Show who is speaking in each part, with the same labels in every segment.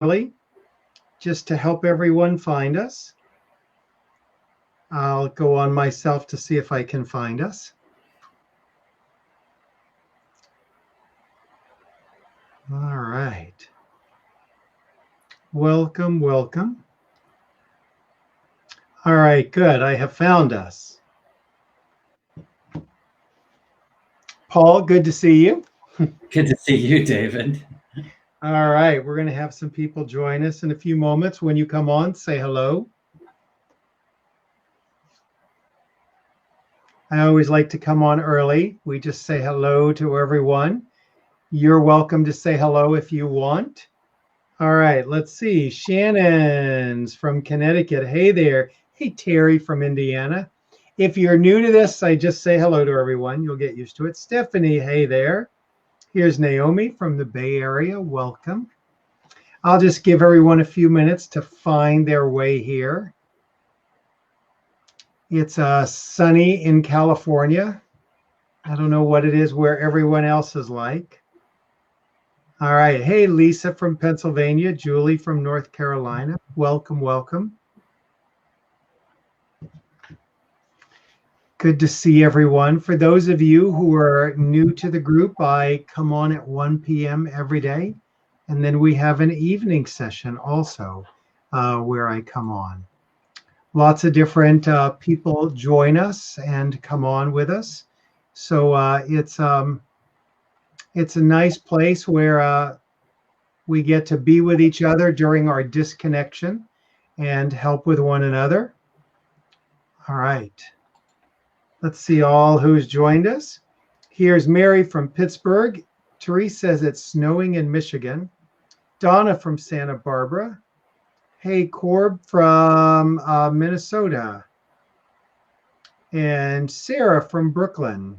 Speaker 1: early just to help everyone find us. I'll go on myself to see if I can find us. All right. Welcome, welcome. All right, good. I have found us. Paul, good to see you.
Speaker 2: Good to see you, David.
Speaker 1: All right, we're going to have some people join us in a few moments. When you come on, say hello. I always like to come on early. We just say hello to everyone. You're welcome to say hello if you want. All right, let's see. Shannon's from Connecticut. Hey there. Hey, Terry from Indiana. If you're new to this, I just say hello to everyone. You'll get used to it. Stephanie, hey there. Here's Naomi from the Bay Area. Welcome. I'll just give everyone a few minutes to find their way here. It's sunny in California. I don't know what it is where everyone else is like. All right. Hey, Lisa from Pennsylvania. Julie from North Carolina. Welcome, welcome. Good to see everyone. For those of you who are new to the group, I come on at 1 p.m. every day. And then we have an evening session also where I come on. Lots of different people join us and come on with us. So it's a nice place where we get to be with each other during our disconnection and help with one another. All right. Let's see all who's joined us. Here's Mary from Pittsburgh. Therese says it's snowing in Michigan. Donna from Santa Barbara. Hey, Corb from Minnesota. And Sarah from Brooklyn.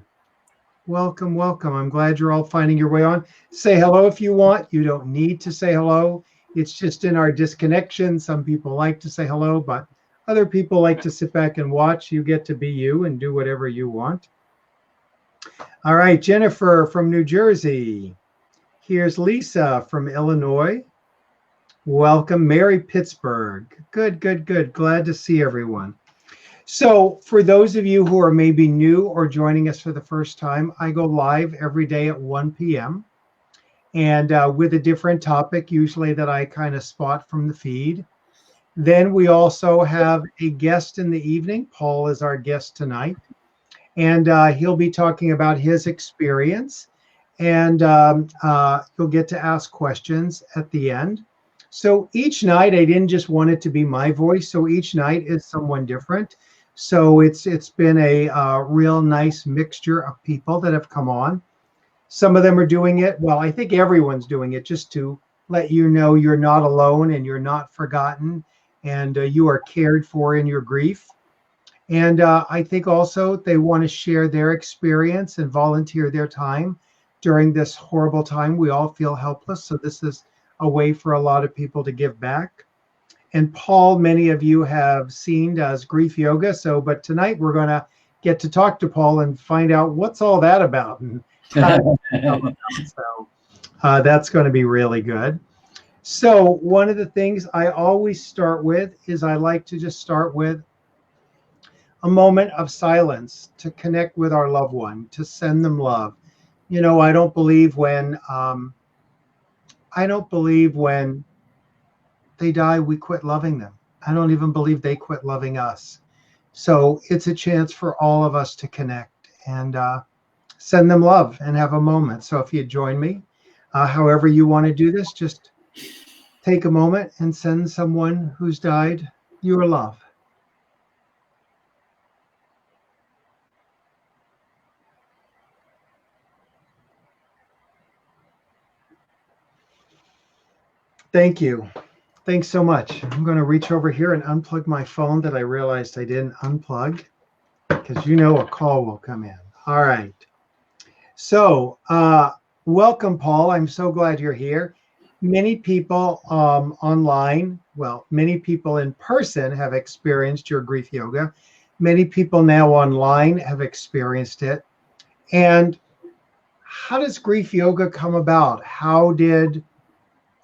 Speaker 1: Welcome, welcome. I'm glad you're all finding your way on. Say hello if you want. You don't need to say hello. It's just in our disconnection. Some people like to say hello, but other people like to sit back and watch. You get to be you and do whatever you want. All right, Jennifer from New Jersey. Here's Lisa from Illinois. Welcome, Mary Pittsburgh. Good, good, good. Glad to see everyone. So for those of you who are maybe new or joining us for the first time, I go live every day at 1 p.m. and with a different topic, usually that I kind of spot from the feed. Then we also have a guest in the evening. Paul is our guest tonight. And he'll be talking about his experience. And you'll get to ask questions at the end. So each night, I didn't just want it to be my voice. So each night is someone different. So it's been a real nice mixture of people that have come on. Some of them are doing it. Well, I think everyone's doing it just to let you know you're not alone and you're not forgotten. And you are cared for in your grief. And I think also they want to share their experience and volunteer their time during this horrible time. We all feel helpless. So this is a way for a lot of people to give back. And Paul, many of you have seen does grief yoga. But tonight we're going to get to talk to Paul and find out what's all that about. And how so that's going to be really good. So one of the things I always start with is I like to just start with a moment of silence to connect with our loved one, to send them love. You know, I don't believe when they die, we quit loving them. I don't even believe they quit loving us. So it's a chance for all of us to connect and send them love and have a moment. So if you join me, however you want to do this, just take a moment and send someone who's died your love. Thank you. Thanks so much. I'm going to reach over here and unplug my phone that I realized I didn't unplug because you know a call will come in. All right. So welcome, Paul. I'm so glad you're here. Many people online, well, many people in person have experienced your grief yoga. Many people now online have experienced it. And how does grief yoga come about? How did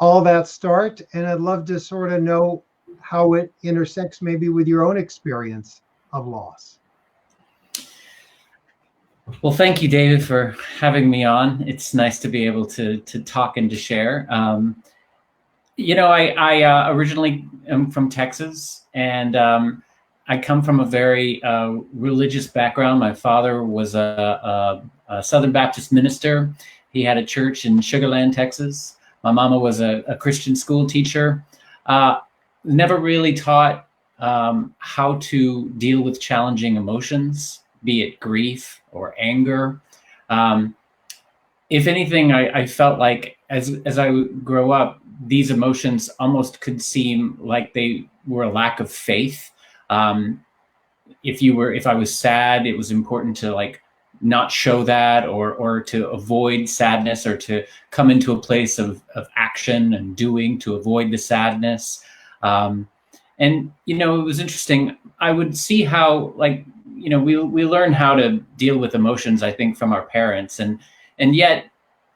Speaker 1: all that start? And I'd love to sort of know how it intersects maybe with your own experience of loss.
Speaker 2: Well, thank you, David, for having me on. It's nice to be able to talk and to share. I originally am from Texas, and I come from a very religious background. My father was a Southern Baptist minister. He had a church in Sugar Land, Texas. My mama was a Christian school teacher. Never really taught how to deal with challenging emotions, be it grief or anger. If anything, I felt like as I would grow up, these emotions almost could seem like they were a lack of faith. If I was sad, it was important to like not show that, or to avoid sadness, or to come into a place of action and doing to avoid the sadness. And it was interesting. I would see how, like, we learn how to deal with emotions, I think, from our parents, and yet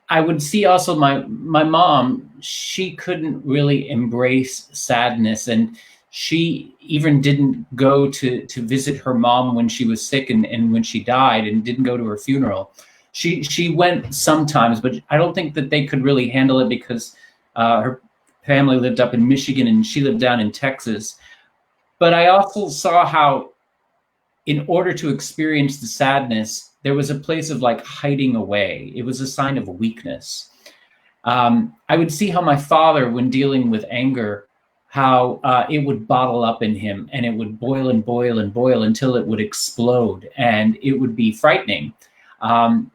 Speaker 2: I would see also my mom. She couldn't really embrace sadness, and she even didn't go to visit her mom when she was sick and when she died, and didn't go to her funeral. She went sometimes, but I don't think that they could really handle it, because her family lived up in Michigan and she lived down in Texas. But I also saw how, in order to experience the sadness, there was a place of like hiding away. It was a sign of weakness. I would see how my father, when dealing with anger, how it would bottle up in him, and it would boil and boil and boil until it would explode, and it would be frightening. And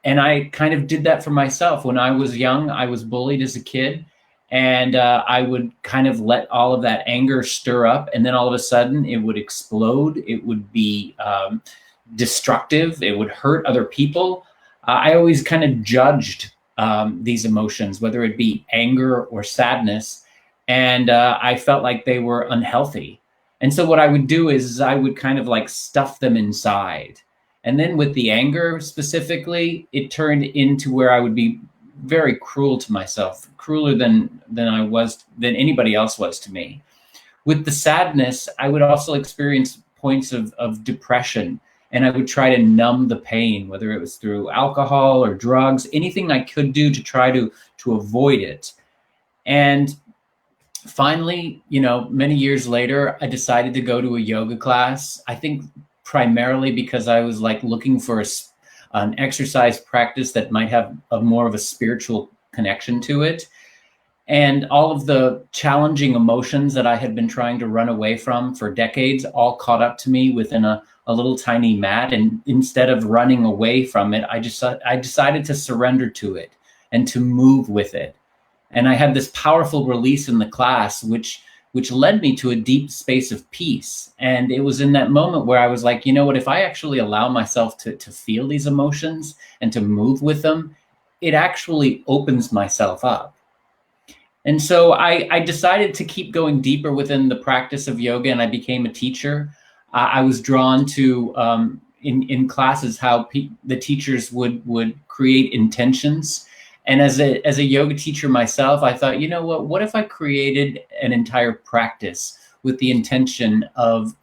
Speaker 2: I kind of did that for myself. When I was young, I was bullied as a kid, and I would kind of let all of that anger stir up, and then all of a sudden it would explode. It would be destructive. It would hurt other people. I always kind of judged these emotions, whether it be anger or sadness, and I felt like they were unhealthy. And so what I would do is I would kind of like stuff them inside. And then with the anger specifically, it turned into where I would be very cruel to myself, crueler than anybody else was to me. With the sadness, I would also experience points of depression, and I would try to numb the pain, whether it was through alcohol or drugs, anything I could do to try to avoid it. And finally, many years later, I decided to go to a yoga class. I think primarily because I was like looking for an exercise practice that might have more of a spiritual connection to it. And all of the challenging emotions that I had been trying to run away from for decades all caught up to me within a little tiny mat. And instead of running away from it, I decided to surrender to it and to move with it. And I had this powerful release in the class, which led me to a deep space of peace. And it was in that moment where I was like, you know what, if I actually allow myself to feel these emotions and to move with them, it actually opens myself up. And so I decided to keep going deeper within the practice of yoga, and I became a teacher. I was drawn to, in classes, how the teachers would create intentions. And as a yoga teacher myself, I thought, you know what if I created an entire practice with the intention of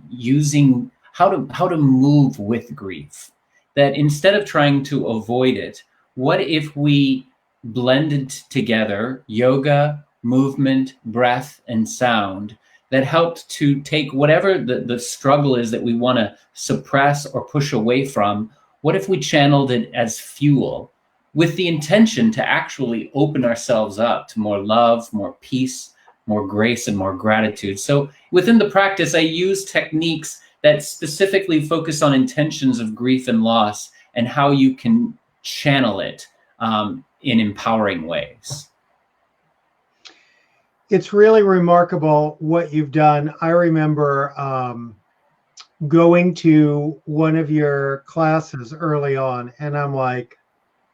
Speaker 2: using how to move with grief? That instead of trying to avoid it, what if we blended together yoga, movement, breath, and sound that helped to take whatever the struggle is that we want to suppress or push away from? What if we channeled it as fuel, with the intention to actually open ourselves up to more love, more peace, more grace, and more gratitude? So within the practice, I use techniques that specifically focus on intentions of grief and loss, and how you can channel it in empowering ways.
Speaker 1: It's really remarkable what you've done. I remember going to one of your classes early on, and I'm like,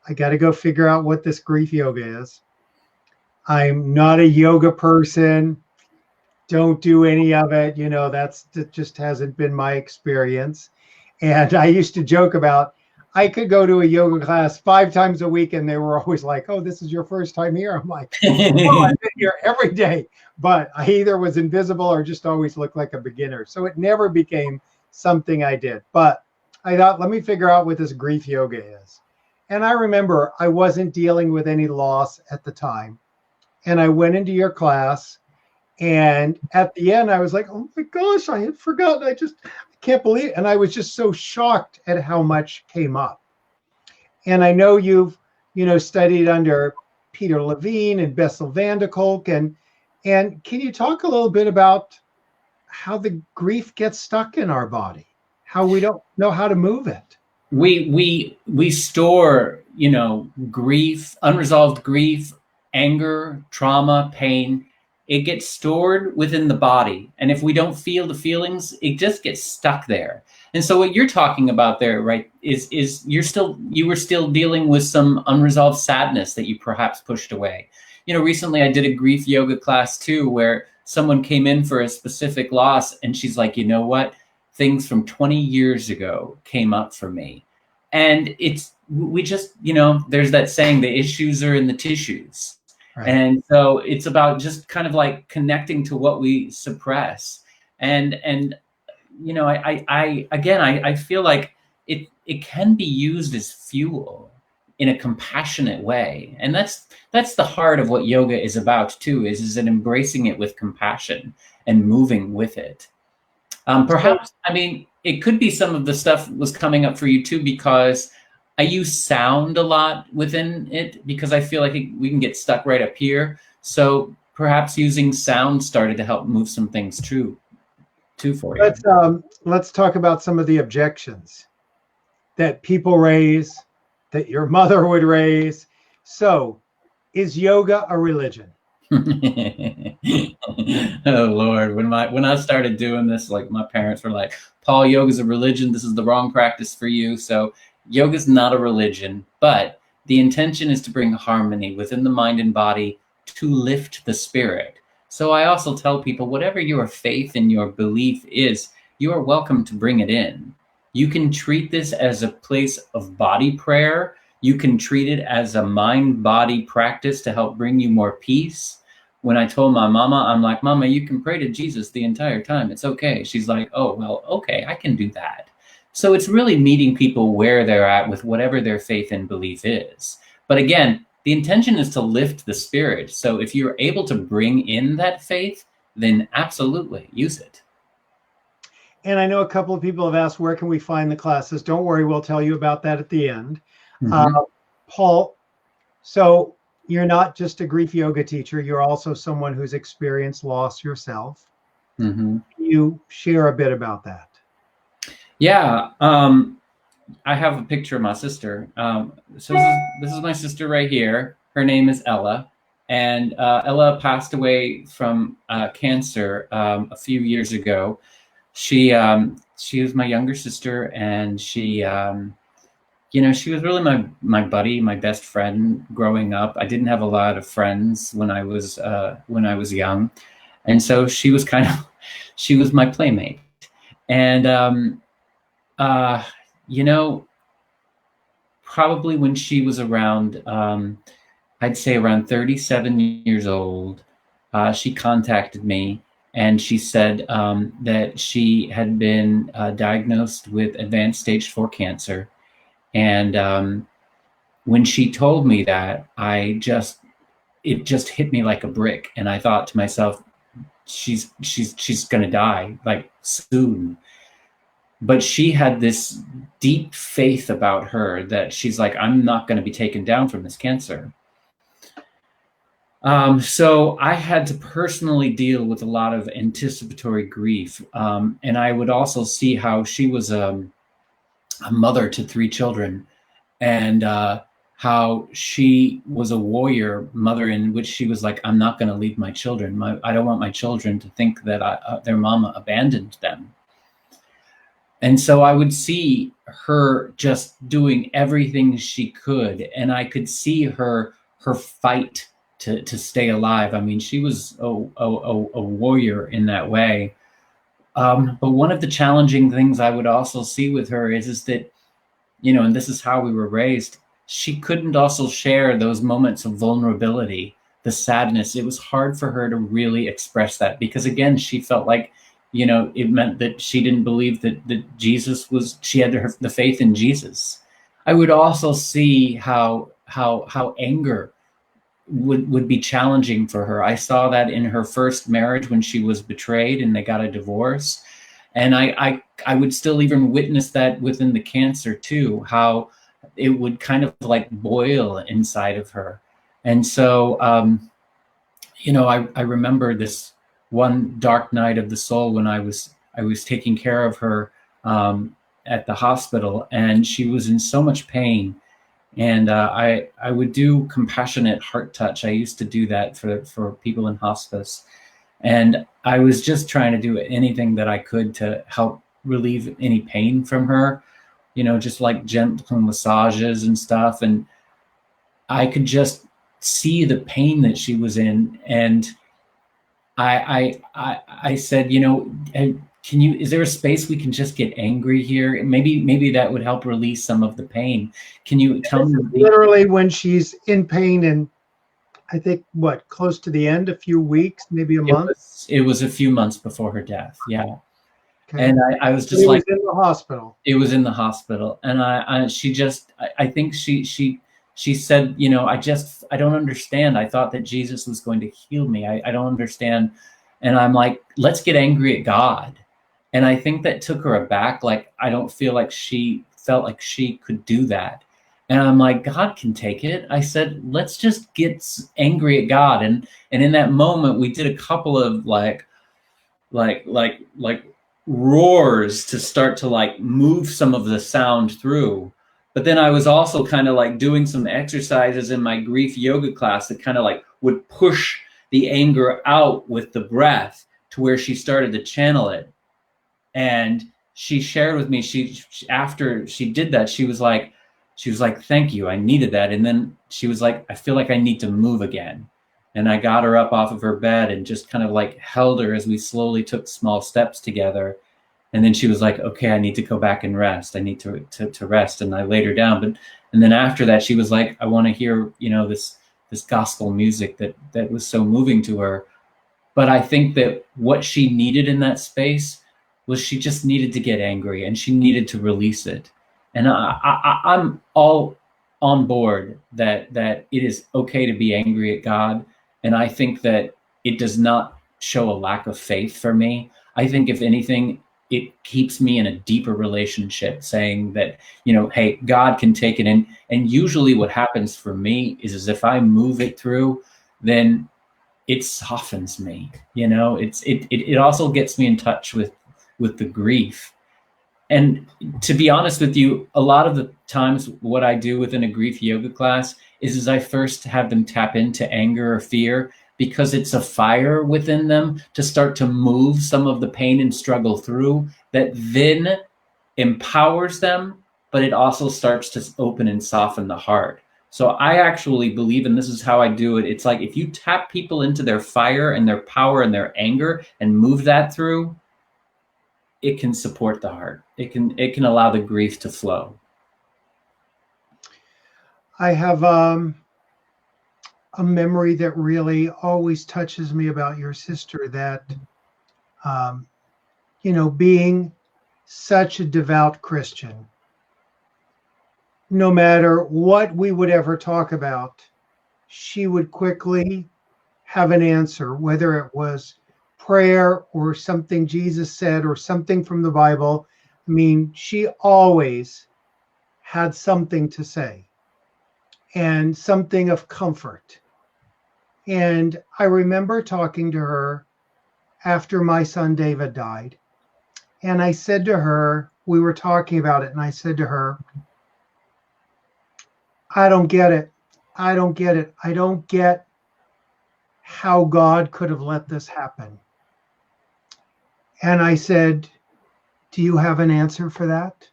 Speaker 1: I got to go figure out what this grief yoga is. I'm not a yoga person. Don't do any of it. That just hasn't been my experience. And I used to joke about, I could go to a yoga class 5 times a week, and they were always like, "Oh, this is your first time here." I'm like, "Oh, I've been here every day," but I either was invisible or just always looked like a beginner. So it never became something I did. But I thought, let me figure out what this grief yoga is. And I remember I wasn't dealing with any loss at the time, and I went into your class. And at the end, I was like, "Oh my gosh, I had forgotten. I can't believe it." And I was just so shocked at how much came up. And I know you've, studied under Peter Levine and Bessel van der Kolk. And can you talk a little bit about how the grief gets stuck in our body, how we don't know how to move it?
Speaker 2: We store, grief, unresolved grief, anger, trauma, pain. It gets stored within the body, and if we don't feel the feelings, it just gets stuck there. And so what you're talking about there, right, is you were still dealing with some unresolved sadness that you perhaps pushed away. Recently I did a grief yoga class too, where someone came in for a specific loss, and she's like, "You know what? Things from 20 years ago came up for me." And we just, there's that saying, the issues are in the tissues.
Speaker 1: Right.
Speaker 2: And so it's about just kind of like connecting to what we suppress. And I feel like it can be used as fuel in a compassionate way. And that's the heart of what yoga is about too, is it embracing it with compassion and moving with it. Perhaps, it could be some of the stuff was coming up for you too, because I use sound a lot within it, because I feel like we can get stuck right up here. So perhaps using sound started to help move some things too for you.
Speaker 1: Let's talk about some of the objections that people raise, that your mother would raise. So, is yoga a religion?
Speaker 2: Oh Lord, when I started doing this, like, my parents were like, "Paul, yoga's a religion. This is the wrong practice for you." So yoga's not a religion, but the intention is to bring harmony within the mind and body, to lift the spirit. So I also tell people, whatever your faith and your belief is, you are welcome to bring it in. You can treat this as a place of body prayer. You can treat it as a mind-body practice to help bring you more peace. When I told my mama, I'm like, "Mama, you can pray to Jesus the entire time. It's okay." She's like, "Oh, well, okay, I can do that." So it's really meeting people where they're at with whatever their faith and belief is. But again, the intention is to lift the spirit. So if you're able to bring in that faith, then absolutely use it.
Speaker 1: And I know a couple of people have asked, where can we find the classes? Don't worry, we'll tell you about that at the end. Paul, so you're not just a grief yoga teacher, you're also someone who's experienced loss yourself. Can you share a bit about that?
Speaker 2: Yeah, I have a picture of my sister. So this is my sister right here. Her name is Ella, and Ella passed away from cancer a few years ago. She was my younger sister, and she was really my buddy, my best friend growing up. I didn't have a lot of friends when I was young, and so she was my playmate. And probably when she was around, I'd say around 37 years old, she contacted me, and she said that she had been diagnosed with advanced stage 4 cancer. And when she told me that, it just hit me like a brick. And I thought to myself, she's going to die, like, soon. But she had this deep faith about her that she's like, "I'm not going to be taken down from this cancer." So I had to personally deal with a lot of anticipatory grief. And I would also see how she was a mother to 3 children, and how she was a warrior mother, in which she was like, "I'm not going to leave my children. I don't want my children to think that their mama abandoned them." And so I would see her just doing everything she could, and I could see her fight to stay alive. I mean, she was a warrior in that way. But one of the challenging things I would also see with her is that and this is how we were raised, she couldn't also share those moments of vulnerability, the sadness. It was hard for her to really express that because, again, she felt like, it meant that she didn't believe that Jesus was, she had the faith in Jesus. I would also see how anger would be challenging for her. I saw that in her first marriage when she was betrayed and they got a divorce. And I would still even witness that within the cancer too, how it would kind of like boil inside of her. And so, I remember this one dark night of the soul when I was taking care of her at the hospital, and she was in so much pain. And I would do compassionate heart touch. I used to do that for people in hospice, and I was just trying to do anything that I could to help relieve any pain from her, just like gentle massages and stuff. And I could just see the pain that she was in, and I said, can you? Is there a space we can just get angry here? Maybe that would help release some of the pain. Can you tell me?
Speaker 1: Literally, when she's in pain, and I think close to the end, a few weeks, maybe a month.
Speaker 2: It was a few months before her death. Yeah.
Speaker 1: Okay.
Speaker 2: And I was just
Speaker 1: it
Speaker 2: like,
Speaker 1: was in the hospital.
Speaker 2: It was in the hospital, and I think she said, I don't understand. I thought that Jesus was going to heal me. I don't understand. And I'm like, let's get angry at God. And I think that took her aback. Like, I don't feel like she felt like she could do that. And I'm like, God can take it. I said, let's just get angry at God. And in that moment, we did a couple of like roars to start to like move some of the sound through. But then I was also kind of like doing some exercises in my grief yoga class that kind of like would push the anger out with the breath to where she started to channel it. And she shared with me, she after she did that, she was like, thank you, I needed that. And then she was like, I feel like I need to move again. And I got her up off of her bed and just kind of like held her as we slowly took small steps together. And then she was like, okay, I need to go back and rest. I need to rest. And I laid her down. And then after that, she was like, I want to hear, this gospel music that was so moving to her. But I think that what she needed in that space was she just needed to get angry and she needed to release it. And I'm all on board that it is okay to be angry at God. And I think that it does not show a lack of faith for me. I think if anything, it keeps me in a deeper relationship, saying that, hey, God can take it in. And usually what happens for me is if I move it through, then it softens me. It also gets me in touch with the grief. And to be honest with you, a lot of the times what I do within a grief yoga class is I first have them tap into anger or fear, because it's a fire within them to start to move some of the pain and struggle through, that then empowers them, but it also starts to open and soften the heart. So I actually believe, and this is how I do it, it's like if you tap people into their fire and their power and their anger and move that through, it can support the heart. It can allow the grief to flow.
Speaker 1: I have a memory that really always touches me about your sister, that, being such a devout Christian, no matter what we would ever talk about, she would quickly have an answer, whether it was prayer or something Jesus said or something from the Bible. I mean, she always had something to say and something of comfort. And I remember talking to her after my son David died. And I said to her, we were talking about it, and I said to her, I don't get it. I don't get it. I don't get how God could have let this happen. And I said, do you have an answer for that?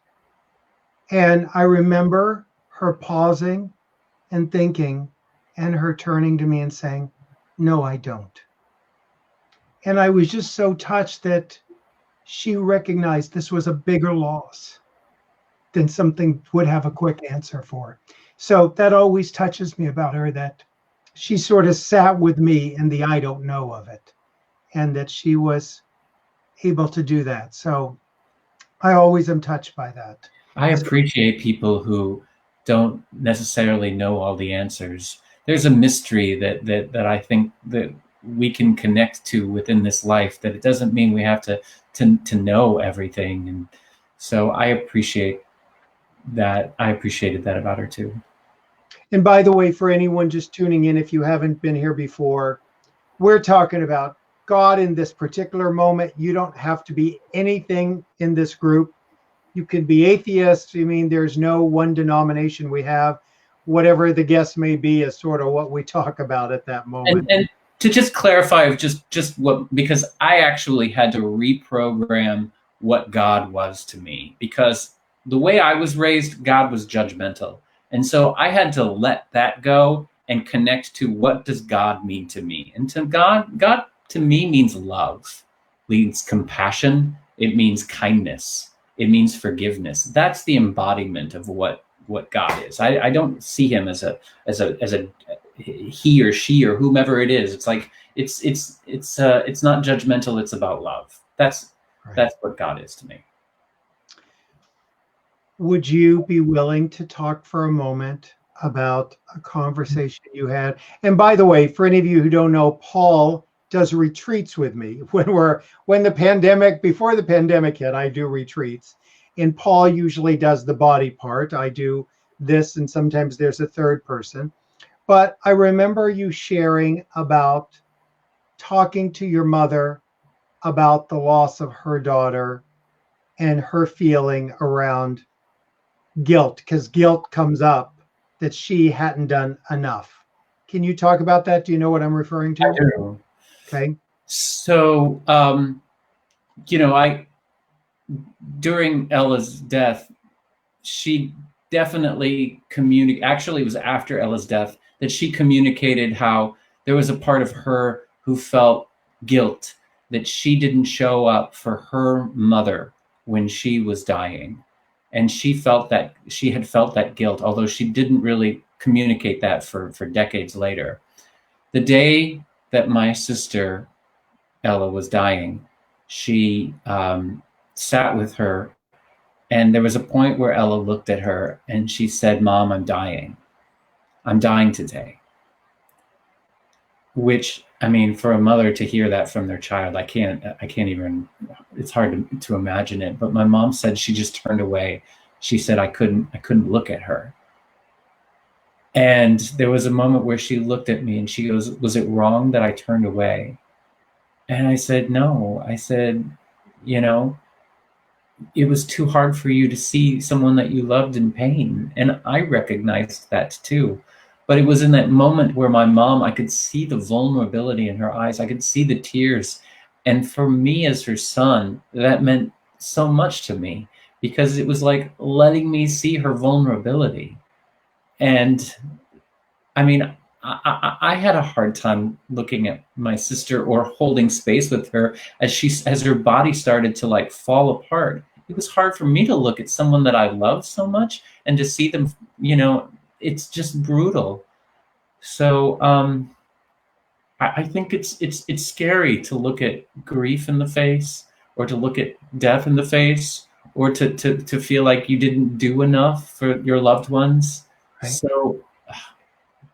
Speaker 1: And I remember her pausing and thinking, and her turning to me and saying, no, I don't. And I was just so touched that she recognized this was a bigger loss. than something would have a quick answer for. So that always touches me about her, that she sort of sat with me in the I don't know of it, and that she was able to do that. So I always am touched by that.
Speaker 2: I appreciate people who don't necessarily know all the answers. There's a mystery that I think that we can connect to within this life, that it doesn't mean we have to know everything. And so I appreciate that. I appreciated that about her too.
Speaker 1: And by the way, for anyone just tuning in, if you haven't been here before, we're talking about God in this particular moment. You don't have to be anything in this group. You can be atheist. I mean, there's no one denomination we have. Whatever the guest may be is sort of what we talk about at that moment.
Speaker 2: And to just clarify, just what, because I actually had to reprogram what God was to me, because the way I was raised, God was judgmental. And so I had to let that go and connect to, what does God mean to me? And to God to me means love, means compassion, it means kindness, it means forgiveness. That's the embodiment of what God is. I don't see him as a he or she or whomever it is. It's like it's not judgmental, it's about love. That's what God is to me.
Speaker 1: Would you be willing to talk for a moment about a conversation you had? And by the way, for any of you who don't know, Paul does retreats with me. Before the pandemic hit, I do retreats. And Paul usually does the body part. I do this, and sometimes there's a third person. But I remember you sharing about talking to your mother about the loss of her daughter and her feeling around guilt, because guilt comes up that she hadn't done enough. Can you talk about that? Do you know what I'm referring to?
Speaker 2: I do.
Speaker 1: Okay.
Speaker 2: So, during Ella's death, she definitely actually, it was after Ella's death that she communicated how there was a part of her who felt guilt that she didn't show up for her mother when she was dying. And she had felt that guilt, although she didn't really communicate that for decades later. The day that my sister Ella was dying, she sat with her, and there was a point where Ella looked at her and she said, "Mom, I'm dying. I'm dying today." Which, I mean, for a mother to hear that from their child, I can't even, it's hard to imagine it. But my mom said she just turned away. She said, I couldn't look at her. And there was a moment where she looked at me and she goes, "Was it wrong that I turned away?" And I said, "No." I said, it was too hard for you to see someone that you loved in pain. And I recognized that too. But it was in that moment where my mom, I could see the vulnerability in her eyes. I could see the tears. And for me as her son, that meant so much to me, because it was like letting me see her vulnerability. And I mean, I had a hard time looking at my sister or holding space with her as her body started to like fall apart. It was hard for me to look at someone that I love so much and to see them, it's just brutal. So I think it's scary to look at grief in the face, or to look at death in the face, or to feel like you didn't do enough for your loved ones. Right. So,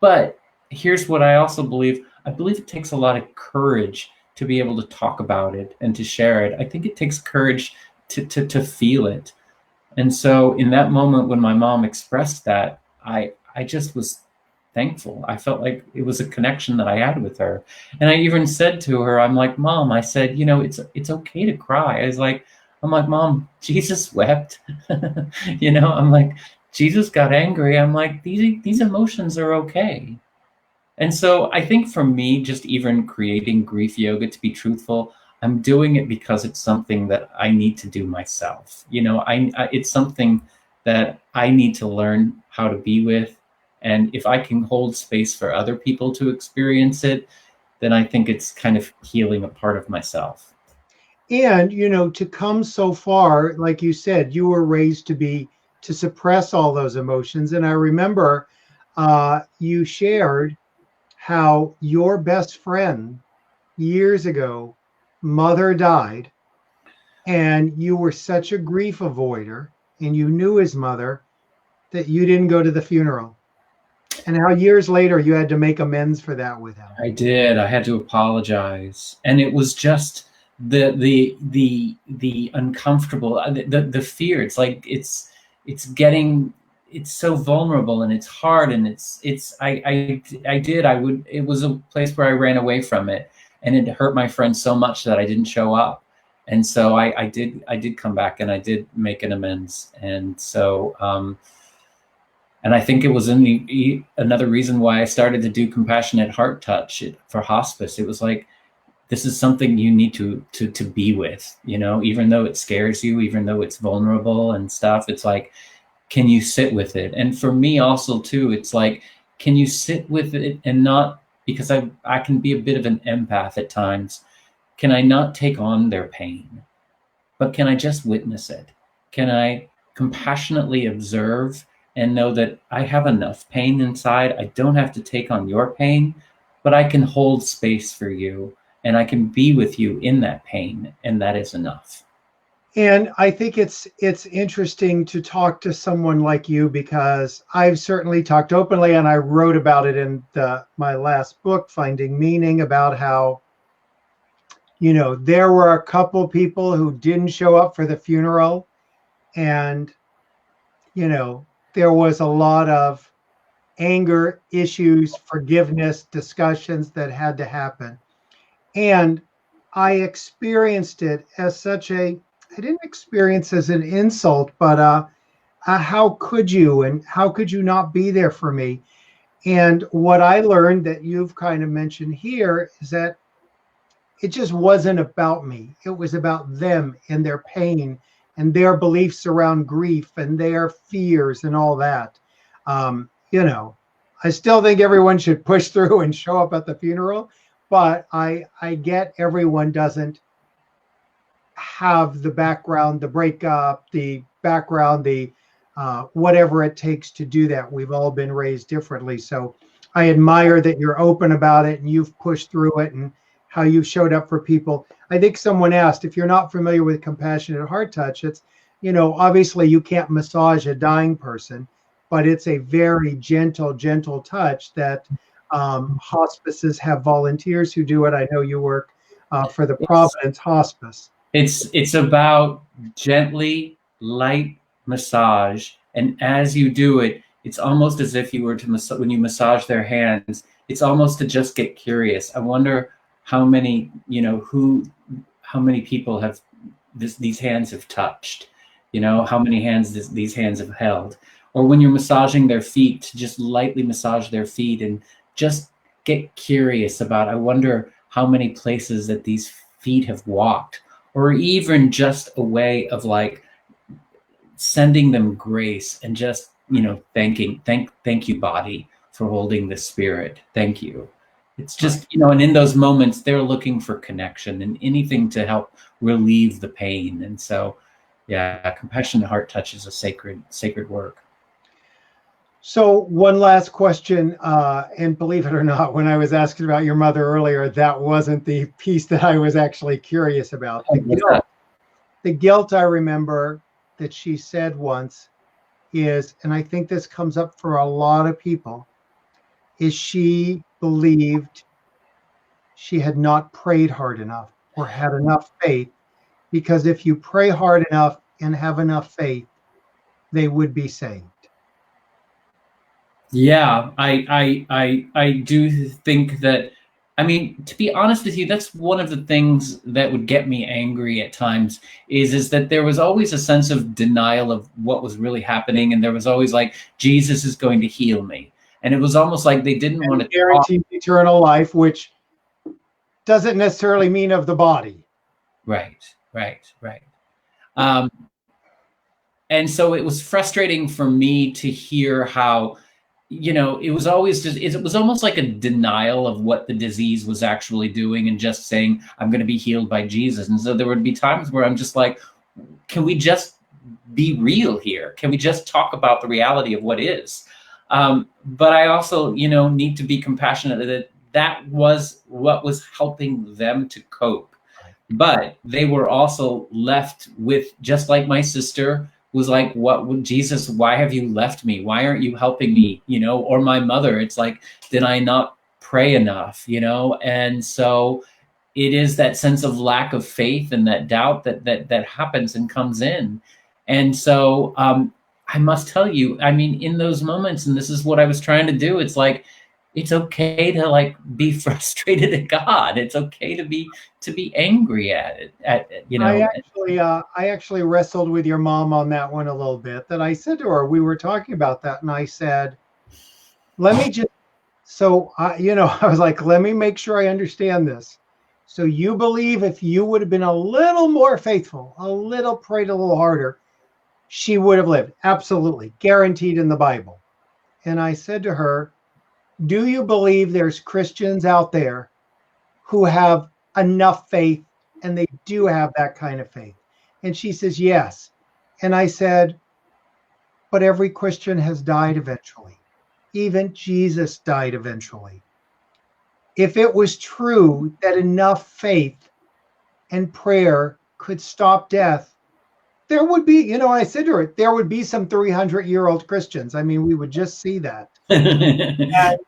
Speaker 2: but here's what I also believe. I believe it takes a lot of courage to be able to talk about it and to share it. I think it takes courage to feel it. And so in that moment when my mom expressed that, I just was thankful. I felt like it was a connection that I had with her. And I even said to her, I'm like, "Mom," I said, it's okay to cry. I'm like, "Mom, Jesus wept." I'm like, Jesus got angry. I'm like, these emotions are okay. And so I think for me, just even creating grief yoga, to be truthful, I'm doing it because it's something that I need to do myself. It's something that I need to learn how to be with. And if I can hold space for other people to experience it, then I think it's kind of healing a part of myself.
Speaker 1: And, to come so far, like you said, you were raised to be to suppress all those emotions. And I remember you shared how your best friend years ago, mother died, and you were such a grief avoider, and you knew his mother that you didn't go to the funeral. And how years later you had to make amends for that with him.
Speaker 2: I did. I had to apologize, and it was just the uncomfortable, the fear. It's like it's getting, it's so vulnerable, and it's hard, and I would, it was a place where I ran away from it, and it hurt my friend so much that I didn't show up. And so I did come back, and I did make an amends. And so and I think it was another reason why I started to do compassionate heart touch for hospice. It was like, this is something you need to be with, you know, even though it scares you, even though it's vulnerable and stuff. It's like, can you sit with it? And for me also too, it's like, can you sit with it and not, because I can be a bit of an empath at times. Can I not take on their pain, but can I just witness it? Can I compassionately observe and know that I have enough pain inside? I don't have to take on your pain, but I can hold space for you, and I can be with you in that pain, and that is enough.
Speaker 1: And I think it's interesting to talk to someone like you, because I've certainly talked openly, and I wrote about it in my last book, Finding Meaning, about how, you know, there were a couple people who didn't show up for the funeral, and, you know, there was a lot of anger issues, forgiveness, discussions that had to happen. And I experienced it as such I didn't experience as an insult, but how could you, and how could you not be there for me? And what I learned that you've kind of mentioned here is that it just wasn't about me. It was about them and their pain and their beliefs around grief and their fears and all that. You know, I still think everyone should push through and show up at the funeral, but I get everyone doesn't have the background, the breakup, the background, the whatever it takes to do that. We've all been raised differently. So I admire that you're open about it and you've pushed through it, and how you showed up for people. I think someone asked, if you're not familiar with compassionate heart touch, it's, you know, obviously you can't massage a dying person, but it's a very gentle touch that hospices have volunteers who do it. I know you work for the Providence Hospice.
Speaker 2: It's about gently light massage, and as you do it, it's almost as if you were to when you massage their hands, it's almost to just get curious. I wonder how many, you know, how many people have these hands have touched, you know, how many hands these hands have held. Or when you're massaging their feet, to just lightly massage their feet and just get curious about, I wonder how many places that these feet have walked, or even just a way of like sending them grace and just, you know, thank you, body, for holding the spirit. Thank you. It's just, you know, and in those moments, they're looking for connection and anything to help relieve the pain. And so, yeah, compassionate heart touch is a sacred work.
Speaker 1: So one last question, and believe it or not, when I was asking about your mother earlier, that wasn't the piece that I was actually curious about. The guilt I remember that she said once is, and I think this comes up for a lot of people, is she believed she had not prayed hard enough or had enough faith, because if you pray hard enough and have enough faith, they would be saved.
Speaker 2: Yeah, I do think that, I mean, to be honest with you, that's one of the things that would get me angry at times is that there was always a sense of denial of what was really happening. And there was always like, Jesus is going to heal me. And it was almost like they didn't want to
Speaker 1: guarantee eternal life, which doesn't necessarily mean of the body.
Speaker 2: Right. And so it was frustrating for me to hear how, you know, it was always just, it was almost like a denial of what the disease was actually doing and just saying, I'm going to be healed by Jesus. And so there would be times where I'm just like, can we just be real here? Can we just talk about the reality of what is? But I also, need to be compassionate that that was what was helping them to cope. But they were also left with, just like my sister was like, what would Jesus, why have you left me? Why aren't you helping me? Or my mother, it's like, did I not pray enough? And so it is that sense of lack of faith and that doubt that happens and comes in. And so I must tell you, I mean, in those moments, and this is what I was trying to do, it's like, it's okay to like be frustrated at God. It's okay to be angry at it.
Speaker 1: I actually wrestled with your mom on that one a little bit. That I said to her, we were talking about that, and I said, let me just, I was like, let me make sure I understand this. So you believe if you would have been a little more faithful, prayed a little harder, she would have lived? Absolutely, guaranteed in the Bible. And I said to her, do you believe there's Christians out there who have enough faith, and they do have that kind of faith? And she says, yes. And I said, but every Christian has died eventually. Even Jesus died eventually. If it was true that enough faith and prayer could stop death, there would be, I said to her, there would be some 300-year-old Christians. I mean, we would just see that. And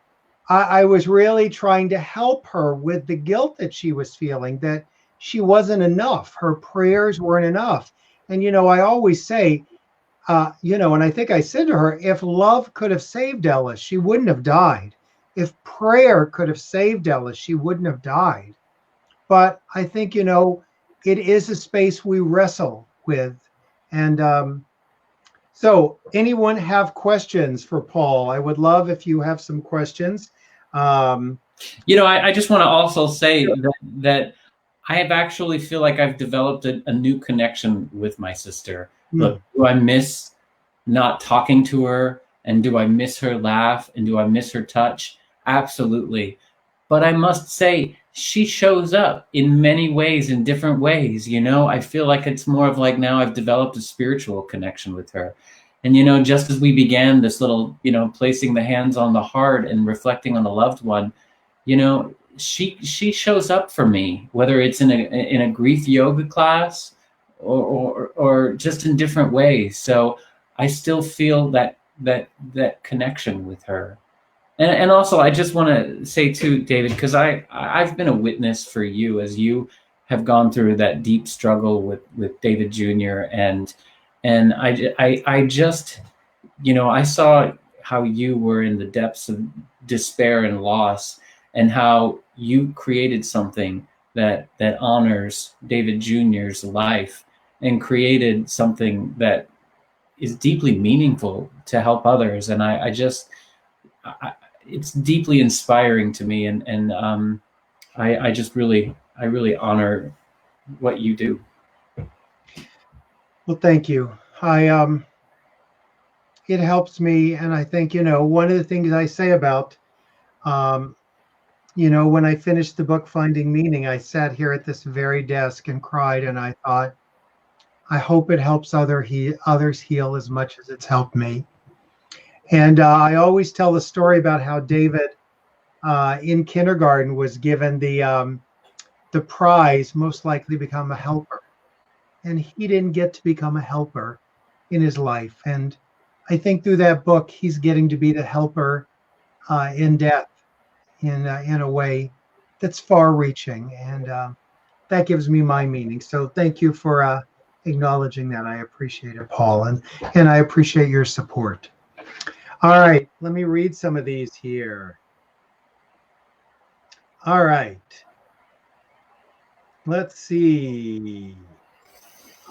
Speaker 1: I was really trying to help her with the guilt that she was feeling, that she wasn't enough. Her prayers weren't enough. And, I always say, and I think I said to her, if love could have saved Ellis, she wouldn't have died. If prayer could have saved Ellis, she wouldn't have died. But I think, it is a space we wrestle with. And so anyone have questions for Paul? I would love if you have some questions.
Speaker 2: I just want to also say that I have actually feel like I've developed a new connection with my sister. Look, do I miss not talking to her? And do I miss her laugh? And do I miss her touch? Absolutely. But I must say, she shows up in many ways, in different ways. I feel like it's more of like now I've developed a spiritual connection with her. And, just as we began this little, placing the hands on the heart and reflecting on a loved one, she shows up for me, whether it's in a grief yoga class or just in different ways. So I still feel that connection with her. And also, I just want to say too, David, because I've been a witness for you as you have gone through that deep struggle with David Jr. And I just, I saw how you were in the depths of despair and loss, and how you created something that honors David Jr.'s life and created something that is deeply meaningful to help others. And I it's deeply inspiring to me, and I really honor what you do.
Speaker 1: Well, thank you. It helps me, and I think one of the things I say about when I finished the book Finding Meaning, I sat here at this very desk and cried, and I thought, I hope it helps others heal as much as it's helped me. And I always tell the story about how David in kindergarten was given the prize, most likely become a helper. And he didn't get to become a helper in his life. And I think through that book, he's getting to be the helper in death in a way that's far-reaching. And that gives me my meaning. So thank you for acknowledging that. I appreciate it, Paul. And I appreciate your support. All right, let me read some of these here. All right. Let's see.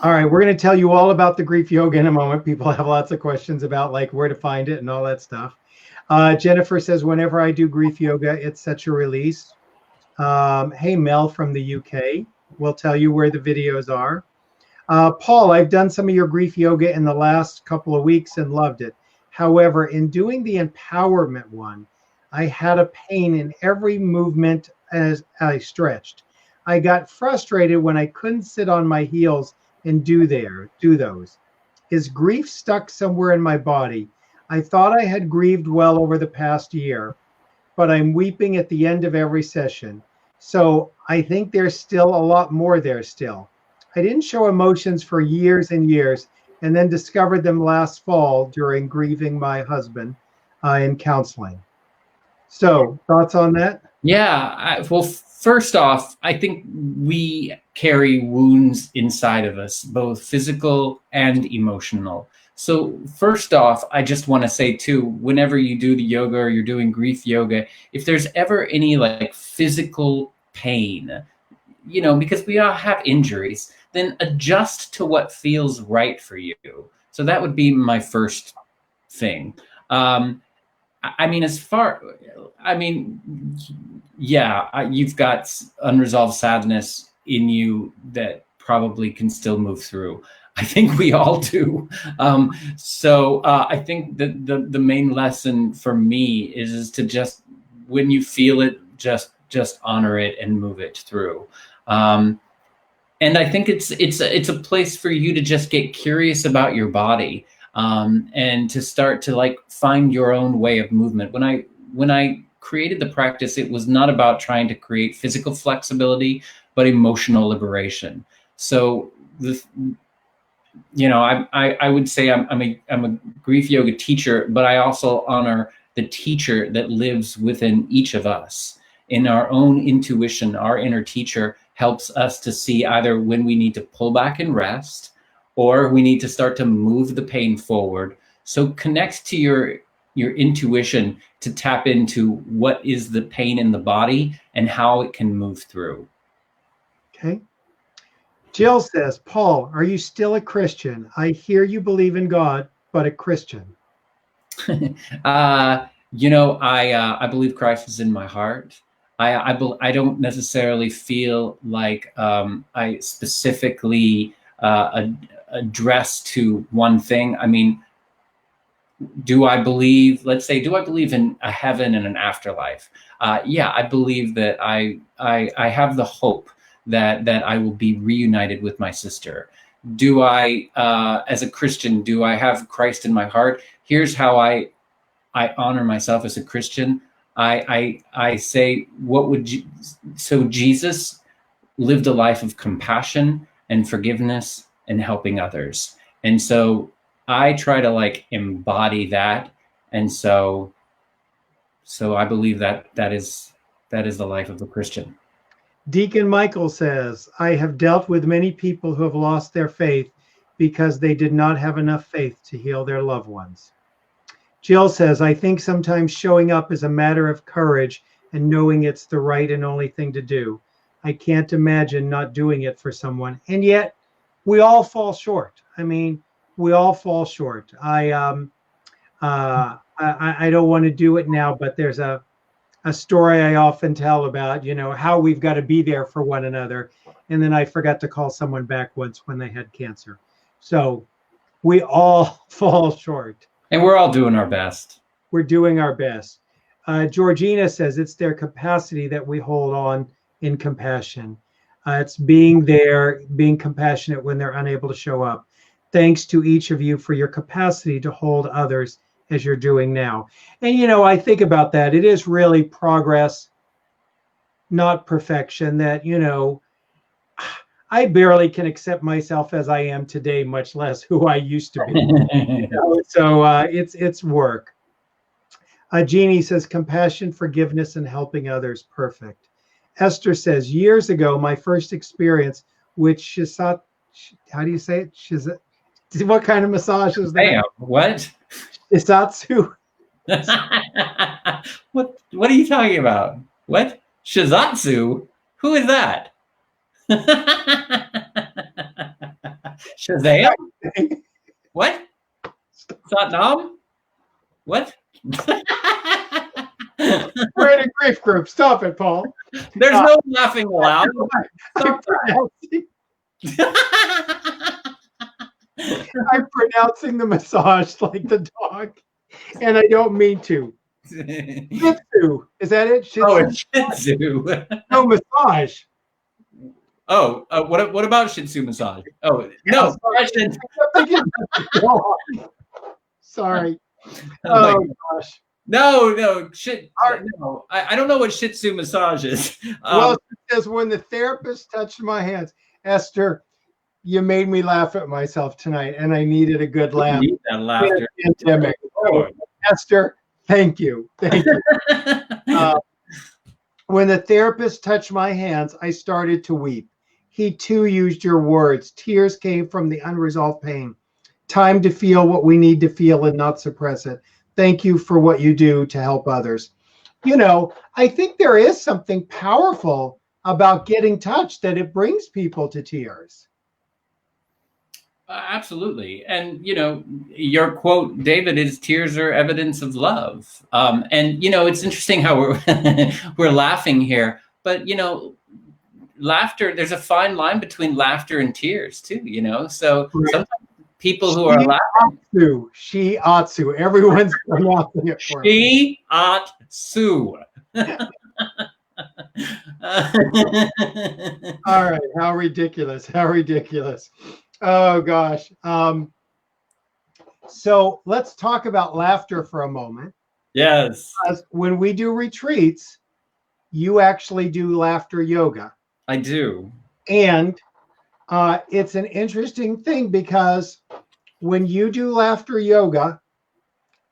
Speaker 1: All right, we're going to tell you all about the grief yoga in a moment. People have lots of questions about like where to find it and all that stuff. Jennifer says, whenever I do grief yoga, it's such a release. Hey, Mel from the UK. We'll tell you where the videos are. Paul, I've done some of your grief yoga in the last couple of weeks and loved it. However, in doing the empowerment one, I had a pain in every movement as I stretched. I got frustrated when I couldn't sit on my heels and do those. Is grief stuck somewhere in my body? I thought I had grieved well over the past year, but I'm weeping at the end of every session. So I think there's still a lot more there still. I didn't show emotions for years and years, and then discovered them last fall during grieving my husband in counseling. So, thoughts on that?
Speaker 2: Yeah. Well, first off, I think we carry wounds inside of us, both physical and emotional. So, first off, I just want to say too, whenever you do the yoga or you're doing grief yoga, if there's ever any like physical pain, because we all have injuries, then adjust to what feels right for you. So that would be my first thing. I mean, you've got unresolved sadness in you that probably can still move through. I think we all do. So I think that the main lesson for me is to just, when you feel it, just honor it and move it through. And I think it's a place for you to just get curious about your body. And to start to like find your own way of movement. When I created the practice, it was not about trying to create physical flexibility, but emotional liberation. So I would say I'm a grief yoga teacher, but I also honor the teacher that lives within each of us. In our own intuition, our inner teacher helps us to see either when we need to pull back and rest, or we need to start to move the pain forward. So connect to your intuition to tap into what is the pain in the body and how it can move through.
Speaker 1: Okay. Jill says, Paul, are you still a Christian? I hear you believe in God, but a Christian.
Speaker 2: I believe Christ is in my heart. I don't necessarily feel like I specifically address to one thing. I mean, do I believe in a heaven and an afterlife? Yeah, I believe that I have the hope that I will be reunited with my sister. Do I, as a Christian, do I have Christ in my heart? Here's how I honor myself as a Christian. I say, so Jesus lived a life of compassion and forgiveness and helping others. And so I try to like embody that. And so I believe that is the life of a Christian.
Speaker 1: Deacon Michael says, I have dealt with many people who have lost their faith because they did not have enough faith to heal their loved ones. Jill says, I think sometimes showing up is a matter of courage and knowing it's the right and only thing to do. I can't imagine not doing it for someone. And yet we all fall short. I mean, we all fall short. I don't want to do it now, but there's a story I often tell about, how we've got to be there for one another. And then I forgot to call someone back once when they had cancer. So we all fall short.
Speaker 2: And we're all doing our best.
Speaker 1: We're doing our best. Georgina says it's their capacity that we hold on in compassion. It's being there, being compassionate when they're unable to show up. Thanks to each of you for your capacity to hold others as you're doing now. And, I think about that. It is really progress, not perfection, that, I barely can accept myself as I am today, much less who I used to be. So it's work. Jeannie says, compassion, forgiveness, and helping others. Perfect. Esther says, years ago, my first experience with Shizat, how do you say it? Shizat, what kind of massage is that?
Speaker 2: Damn, what?
Speaker 1: Shiatsu.
Speaker 2: What are you talking about? What? Shizatsu? Who is that? Shazam? What? Satnam? What?
Speaker 1: We're in a grief group. Stop it, Paul.
Speaker 2: There's no laughing aloud.
Speaker 1: I'm pronouncing the massage like the dog, and I don't mean to. Shih Tzu. Is that it?
Speaker 2: Oh, it's Shih Tzu.
Speaker 1: No, massage.
Speaker 2: Oh, what about Shih Tzu massage? Oh,
Speaker 1: Yeah,
Speaker 2: no, question.
Speaker 1: sorry.
Speaker 2: I'm like,
Speaker 1: Oh gosh.
Speaker 2: no, shit.
Speaker 1: All right.
Speaker 2: No, I don't know what Shih Tzu massage is.
Speaker 1: Well, it says when the therapist touched my hands, Esther, you made me laugh at myself tonight, and I needed a good
Speaker 2: You
Speaker 1: laugh
Speaker 2: need that
Speaker 1: in
Speaker 2: laughter.
Speaker 1: a pandemic. So, Esther, thank you. Thank you. When the therapist touched my hands, I started to weep. He too used your words. Tears came from the unresolved pain. Time to feel what we need to feel and not suppress it. Thank you for what you do to help others. I think there is something powerful about getting touched, that it brings people to tears.
Speaker 2: Absolutely. And, your quote, David, is tears are evidence of love. And, it's interesting how we're laughing here, but, laughter, there's a fine line between laughter and tears too, so
Speaker 1: Right.
Speaker 2: sometimes people who are laughing.
Speaker 1: Shiatsu. Everyone's pronouncing it for me.
Speaker 2: Shiatsu.
Speaker 1: All right. How ridiculous. How ridiculous. Oh, gosh. So let's talk about laughter for a moment.
Speaker 2: Yes.
Speaker 1: Because when we do retreats, you actually do laughter yoga.
Speaker 2: I do.
Speaker 1: And it's an interesting thing because when you do laughter yoga,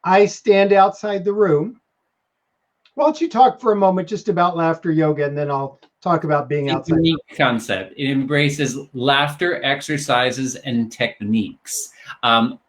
Speaker 1: I stand outside the room. Why don't you talk for a moment just about laughter yoga, and then I'll talk about being
Speaker 2: It's a
Speaker 1: outside.
Speaker 2: unique concept. It embraces laughter exercises and techniques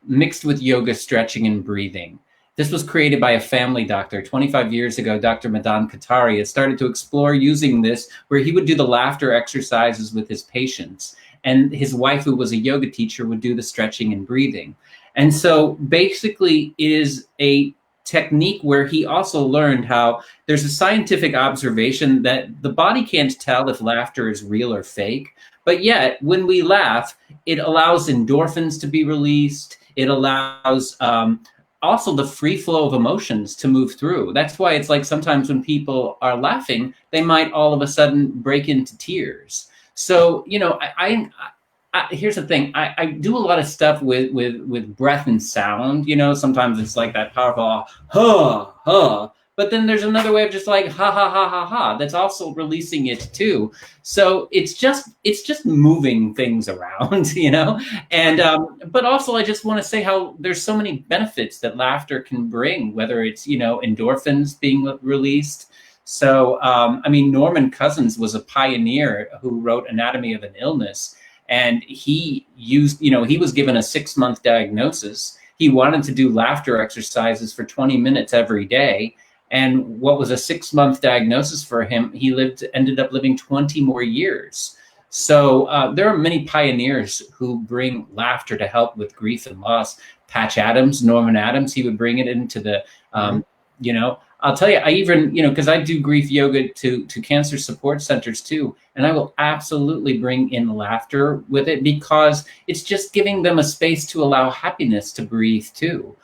Speaker 2: mixed with yoga, stretching, and breathing. This was created by a family doctor 25 years ago. Dr. Madan Kataria had started to explore using this, where he would do the laughter exercises with his patients. And his wife, who was a yoga teacher, would do the stretching and breathing. And so basically it is a technique where he also learned how there's a scientific observation that the body can't tell if laughter is real or fake. But yet, when we laugh, it allows endorphins to be released. It allows also the free flow of emotions to move through. That's why it's like sometimes when people are laughing, they might all of a sudden break into tears. So, here's the thing. I do a lot of stuff with breath and sound. Sometimes it's like that powerful huh. But then there's another way of just like ha ha ha ha ha. That's also releasing it too. So it's just moving things around, And but also I just want to say how there's so many benefits that laughter can bring, whether it's endorphins being released. So Norman Cousins was a pioneer who wrote Anatomy of an Illness. And he used, he was given a 6-month diagnosis. He wanted to do laughter exercises for 20 minutes every day. And what was a 6-month diagnosis for him, he ended up living 20 more years. So there are many pioneers who bring laughter to help with grief and loss. Patch Adams, Norman Adams, he would bring it into the, I'll tell you, I even, because I do grief yoga to cancer support centers too. And I will absolutely bring in laughter with it because it's just giving them a space to allow happiness to breathe too.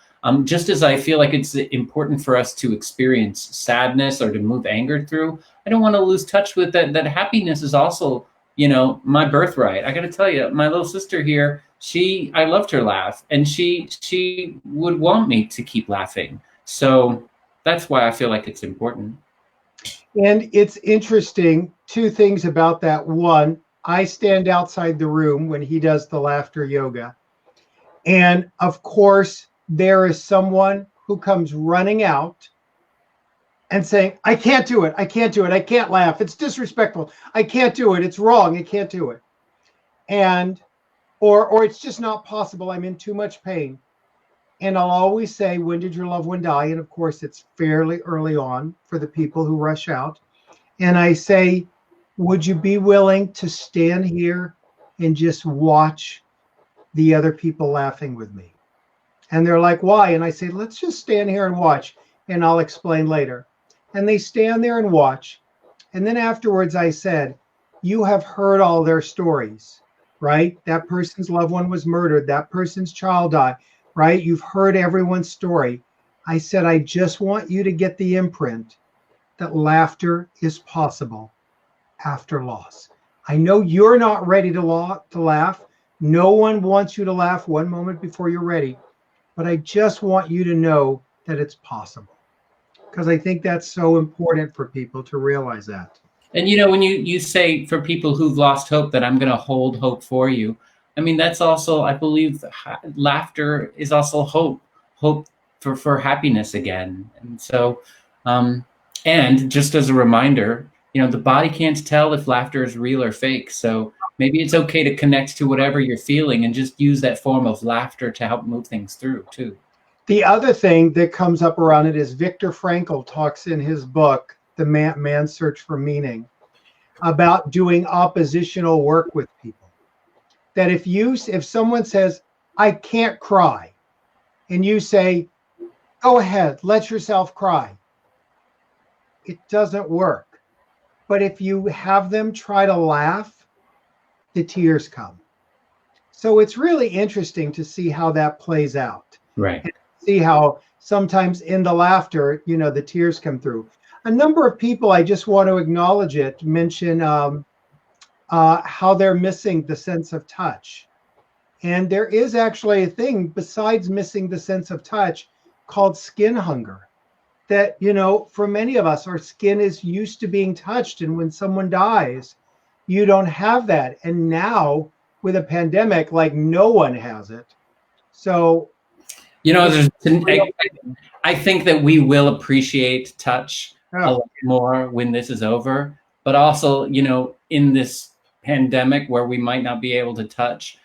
Speaker 2: Just as I feel like it's important for us to experience sadness or to move anger through, I don't want to lose touch with that happiness is also, my birthright. I got to tell you, my little sister here, I loved her laugh, and she would want me to keep laughing. So that's why I feel like it's important.
Speaker 1: And it's interesting, 2 things about that. One, I stand outside the room when he does the laughter yoga. And of course, there is someone who comes running out and saying, I can't do it. I can't do it. I can't laugh. It's disrespectful. I can't do it. It's wrong. I can't do it. And, or it's just not possible. I'm in too much pain. And I'll always say, when did your loved one die? And of course, it's fairly early on for the people who rush out. And I say, would you be willing to stand here and just watch the other people laughing with me? And they're like, why? And I say, let's just stand here and watch, and I'll explain later. And they stand there and watch. And then afterwards, I said, you have heard all their stories, right? That person's loved one was murdered. That person's child died. Right? You've heard everyone's story. I said, I just want you to get the imprint that laughter is possible after loss. I know you're not ready to laugh. No one wants you to laugh one moment before you're ready, but I just want you to know that it's possible, because I think that's so important for people to realize that.
Speaker 2: And you know, when you say for people who've lost hope that I'm going to hold hope for you, I mean, that's also, I believe, laughter is also hope for happiness again. And so, and just as a reminder, you know, the body can't tell if laughter is real or fake. So maybe it's okay to connect to whatever you're feeling and just use that form of laughter to help move things through too.
Speaker 1: The other thing that comes up around it is Viktor Frankl talks in his book, The Man's Search for Meaning, about doing oppositional work with people. That if someone says, I can't cry, and you say, go ahead, let yourself cry, it doesn't work. But if you have them try to laugh, the tears come. So it's really interesting to see how that plays out.
Speaker 2: Right.
Speaker 1: And see how sometimes in the laughter, you know, the tears come through. A number of people, I just want to acknowledge it, mention how they're missing the sense of touch. And there is actually a thing besides missing the sense of touch called skin hunger. That, you know, for many of us, our skin is used to being touched. And when someone dies, you don't have that. And now with a pandemic, like no one has it. So,
Speaker 2: you know, I think that we will appreciate touch a lot more when this is over. But also, you know, in this pandemic where we might not be able to touch,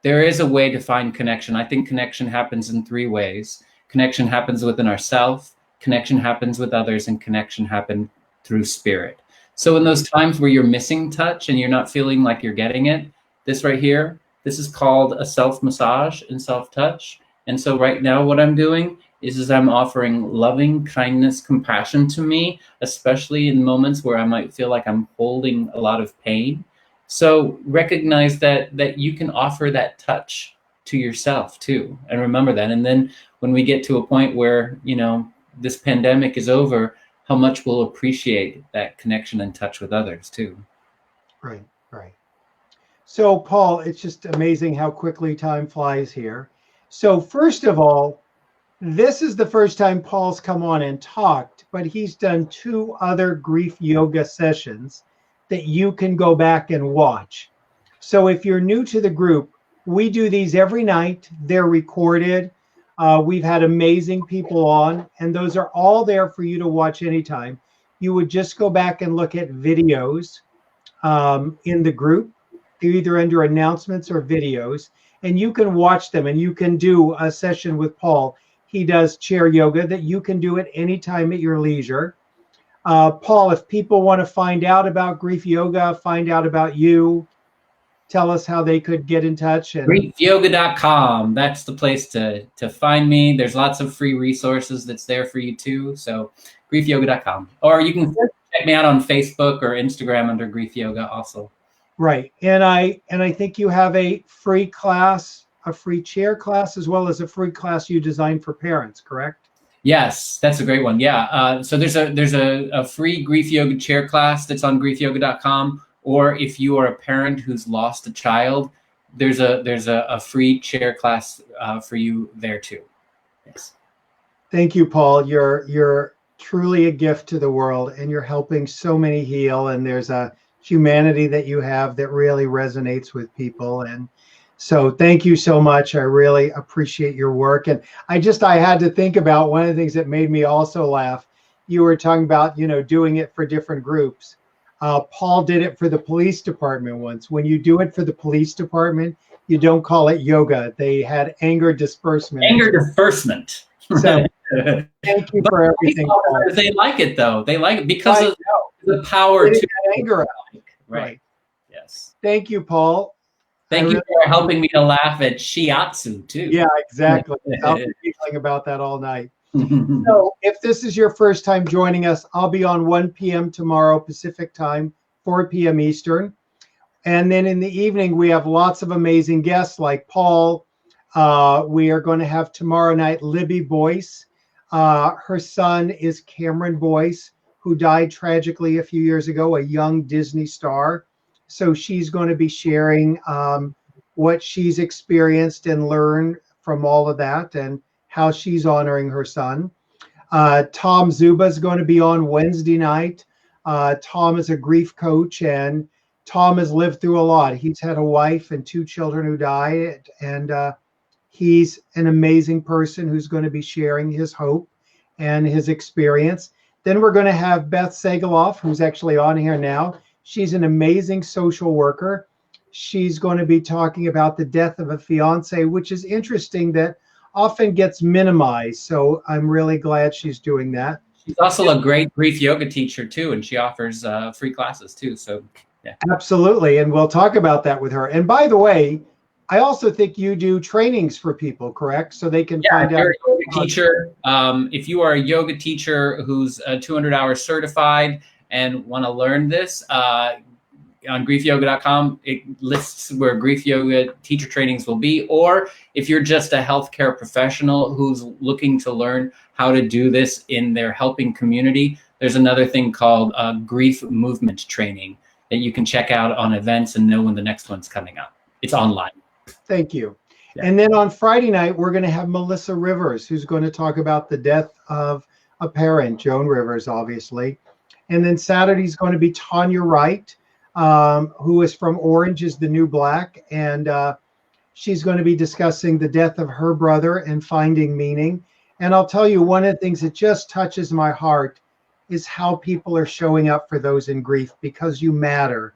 Speaker 2: there is a way to find connection. I think connection happens in three ways. Connection happens within ourselves, connection happens with others, and connection happens through spirit. So in those times where you're missing touch and you're not feeling like you're getting it, this right here, this is called a self-massage and self-touch. And so right now what I'm doing is I'm offering loving kindness, compassion to me, especially in moments where I might feel like I'm holding a lot of pain. So recognize that you can offer that touch to yourself too, and remember that. And then when we get to a point where, you know, this pandemic is over, how much we'll appreciate that connection and touch with others too.
Speaker 1: Right, right. So Paul, it's just amazing how quickly time flies here. So first of all, this is the first time Paul's come on and talked, but he's done 2 other grief yoga sessions that you can go back and watch. So if you're new to the group, we do these every night. They're recorded. We've had amazing people on, and those are all there for you to watch anytime. You would just go back and look at videos in the group. They're either under announcements or videos, and you can watch them, and you can do a session with Paul. He does chair yoga that you can do at any time at your leisure. Paul, if people want to find out about grief yoga, find out about you, tell us how they could get in touch. And
Speaker 2: griefyoga.com. That's the place to find me. There's lots of free resources that's there for you too. So griefyoga.com. Or you can check me out on Facebook or Instagram under Grief Yoga also.
Speaker 1: Right. And I think you have a free class, a free chair class, as well as a free class you designed for parents, correct?
Speaker 2: Yes, that's a great one. Yeah. So there's a free grief yoga chair class that's on griefyoga.com. Or if you are a parent who's lost a child, there's a free chair class for you there too. Yes.
Speaker 1: Thank you, Paul. You're truly a gift to the world, and you're helping so many heal. And there's a humanity that you have that really resonates with people. And so thank you so much. I really appreciate your work. And I had to think about one of the things that made me also laugh. You were talking about, you know, doing it for different groups. Paul did it for the police department once. When you do it for the police department, you don't call it yoga. They had anger disbursement.
Speaker 2: Anger disbursement.
Speaker 1: So thank you for everything.
Speaker 2: They like it though. They like it because of the power to
Speaker 1: anger out.
Speaker 2: Right. Yes.
Speaker 1: Thank you, Paul.
Speaker 2: Thank you for helping me to laugh at shiatsu too.
Speaker 1: Yeah, exactly. I'll be feeling about that all night. So if this is your first time joining us, I'll be on 1 p.m. tomorrow Pacific time, 4 p.m. Eastern. And then in the evening, we have lots of amazing guests like Paul. We are going to have tomorrow night Libby Boyce. Her son is Cameron Boyce, who died tragically a few years ago, a young Disney star. So she's going to be sharing what she's experienced and learned from all of that and how she's honoring her son. Tom Zuba is going to be on Wednesday night. Tom is a grief coach, and Tom has lived through a lot. He's had a wife and 2 children who died, and he's an amazing person who's going to be sharing his hope and his experience. Then we're going to have Beth Segaloff, who's actually on here now. She's an amazing social worker. She's going to be talking about the death of a fiance, which is interesting that often gets minimized. So I'm really glad she's doing that.
Speaker 2: She's also a great grief yoga teacher too, and she offers free classes too. So yeah,
Speaker 1: absolutely, and we'll talk about that with her. And by the way, I also think you do trainings for people, correct? So they can find out.
Speaker 2: You're a yoga teacher. If you are a yoga teacher who's 200 hours certified and want to learn this, on griefyoga.com, it lists where grief yoga teacher trainings will be. Or if you're just a healthcare professional who's looking to learn how to do this in their helping community, there's another thing called grief movement training that you can check out on events and know when the next one's coming up. It's online.
Speaker 1: Thank you. Yeah. And then on Friday night, we're going to have Melissa Rivers, who's going to talk about the death of a parent, Joan Rivers, obviously. And then Saturday's going to be Tanya Wright, who is from Orange is the New Black. And she's going to be discussing the death of her brother and finding meaning. And I'll tell you, one of the things that just touches my heart is how people are showing up for those in grief, because you matter,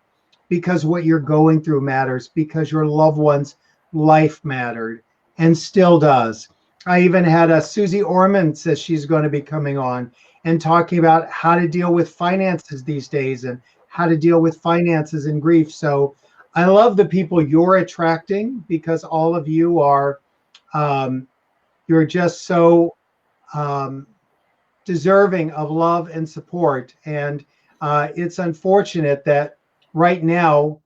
Speaker 1: because what you're going through matters, because your loved one's life mattered and still does. I even had a Susie Orman says she's going to be coming on and talking about how to deal with finances these days and how to deal with finances and grief. So I love the people you're attracting, because all of you are, you're just so deserving of love and support. And it's unfortunate that right now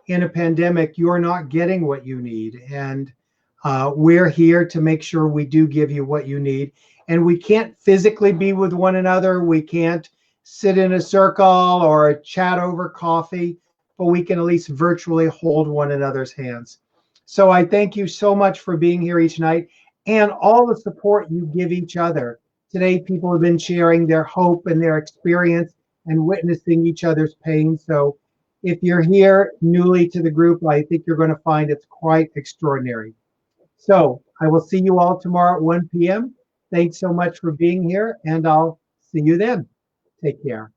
Speaker 1: in a pandemic, you're not getting what you need. And we're here to make sure we do give you what you need. And we can't physically be with one another. We can't sit in a circle or chat over coffee, but we can at least virtually hold one another's hands. So I thank you so much for being here each night and all the support you give each other. Today, people have been sharing their hope and their experience and witnessing each other's pain. So if you're here newly to the group, I think you're going to find it's quite extraordinary. So I will see you all tomorrow at 1 p.m. Thanks so much for being here, and I'll see you then. Take care.